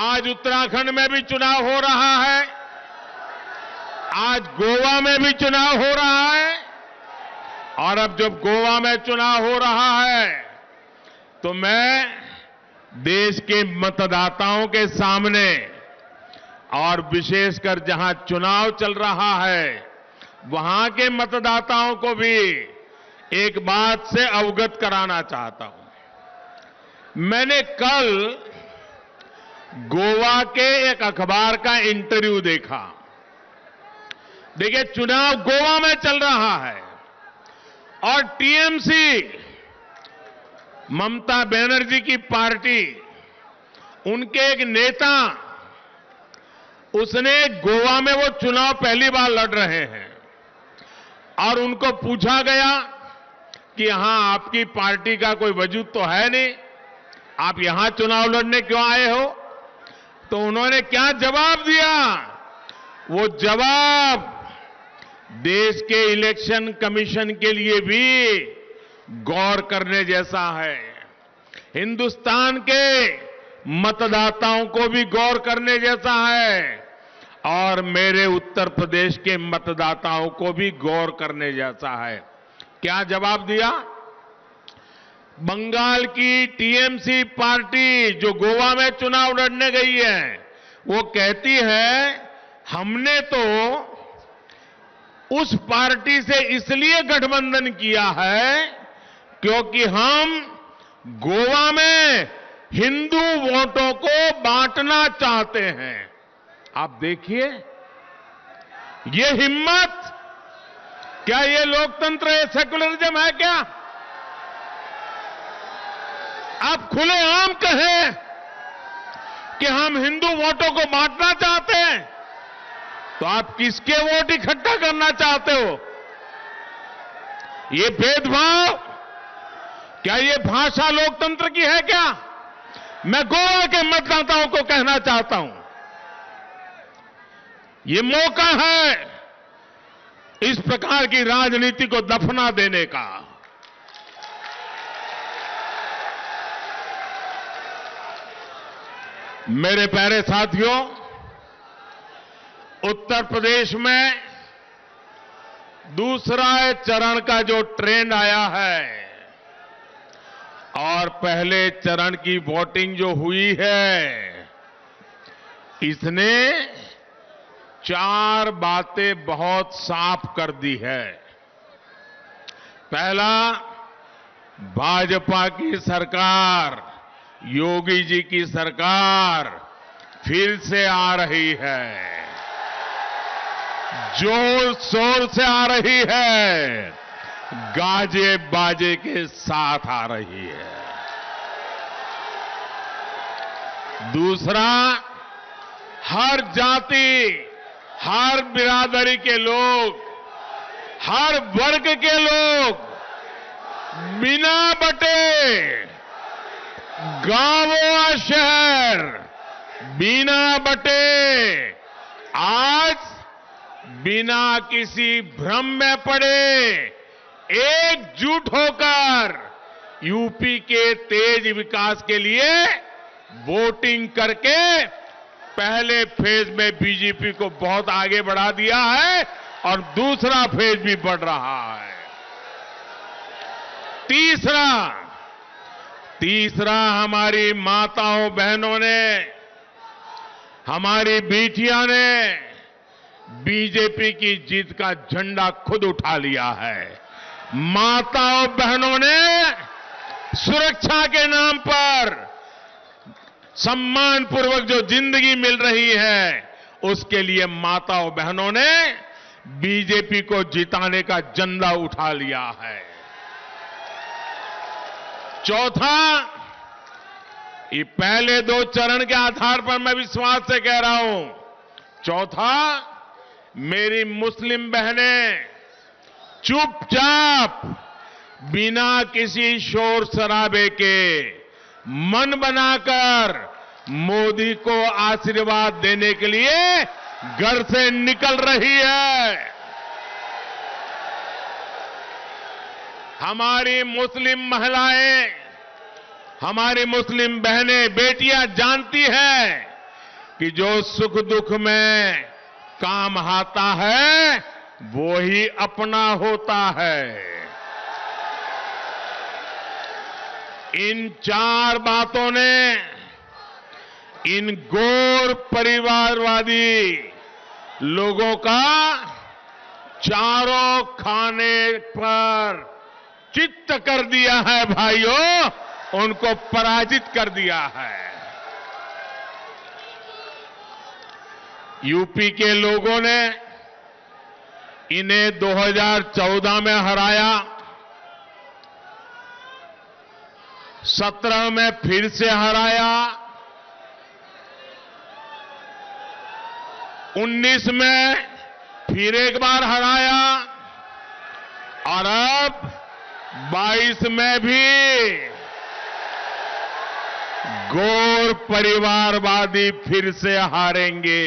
आज उत्तराखंड में भी चुनाव हो रहा है, आज गोवा में भी चुनाव हो रहा है, और अब जब गोवा में चुनाव हो रहा है तो मैं देश के मतदाताओं के सामने और विशेषकर जहां चुनाव चल रहा है वहां के मतदाताओं को भी एक बात से अवगत कराना चाहता हूं। मैंने कल गोवा के एक अखबार का इंटरव्यू देखा। देखिए, चुनाव गोवा में चल रहा है और टीएमसी, ममता बनर्जी की पार्टी, उनके एक नेता, उसने गोवा में वो चुनाव पहली बार लड़ रहे हैं और उनको पूछा गया कि यहां आपकी पार्टी का कोई वजूद तो है नहीं, आप यहां चुनाव लड़ने क्यों आए हो? तो उन्होंने क्या जवाब दिया? वो जवाब देश के इलेक्शन कमीशन के लिए भी गौर करने जैसा है, हिंदुस्तान के मतदाताओं को भी गौर करने जैसा है और मेरे उत्तर प्रदेश के मतदाताओं को भी गौर करने जैसा है। क्या जवाब दिया? बंगाल की टीएमसी पार्टी जो गोवा में चुनाव लड़ने गई है, वो कहती है हमने तो उस पार्टी से इसलिए गठबंधन किया है क्योंकि हम गोवा में हिंदू वोटों को बांटना चाहते हैं। आप देखिए, ये हिम्मत, क्या ये लोकतंत्र है, सेकुलरिज्म है क्या? आप खुलेआम कहें कि हम हिंदू वोटों को बांटना चाहते हैं, तो आप किसके वोट इकट्ठा करना चाहते हो? ये भेदभाव, क्या ये भाषा लोकतंत्र की है क्या? मैं गोवा के मतदाताओं को कहना चाहता हूं, ये मौका है इस प्रकार की राजनीति को दफना देने का। मेरे प्यारे साथियों, उत्तर प्रदेश में दूसरा चरण का जो ट्रेंड आया है और पहले चरण की वोटिंग जो हुई है, इसने 4 बातें बहुत साफ कर दी है। पहला, भाजपा की सरकार, योगी जी की सरकार फिर से आ रही है, जोर शोर से आ रही है, गाजे बाजे के साथ आ रही है। दूसरा, हर जाति, हर बिरादरी के लोग, हर वर्ग के लोग बिना बटे, गांव और शहर बिना बटे, आज बिना किसी भ्रम में पड़े एकजुट होकर यूपी के तेज विकास के लिए वोटिंग करके पहले फेज में बीजेपी को बहुत आगे बढ़ा दिया है और दूसरा फेज भी बढ़ रहा है। तीसरा, हमारी माताओं बहनों ने, हमारी बेटियां ने बीजेपी की जीत का झंडा खुद उठा लिया है। माताओं बहनों ने सुरक्षा के नाम पर सम्मानपूर्वक जो जिंदगी मिल रही है, उसके लिए माताओं बहनों ने बीजेपी को जिताने का झंडा उठा लिया है। चौथा, ये पहले 2 चरण के आधार पर मैं विश्वास से कह रहा हूं, चौथा, मेरी मुस्लिम बहनें चुपचाप बिना किसी शोर शराबे के मन बनाकर मोदी को आशीर्वाद देने के लिए घर से निकल रही है। हमारी मुस्लिम महिलाएं, हमारी मुस्लिम बहनें, बेटियां जानती हैं कि जो सुख दुख में काम आता है वो ही अपना होता है। इन 4 बातों ने इन गौर परिवारवादी लोगों का चारों खाने पर चित्त कर दिया है भाइयों, उनको पराजित कर दिया है। यूपी के लोगों ने इन्हें 2014 में हराया, 17 में फिर से हराया, 19 में फिर एक बार हराया और अब 22 में भी गौर परिवारवादी फिर से हारेंगे।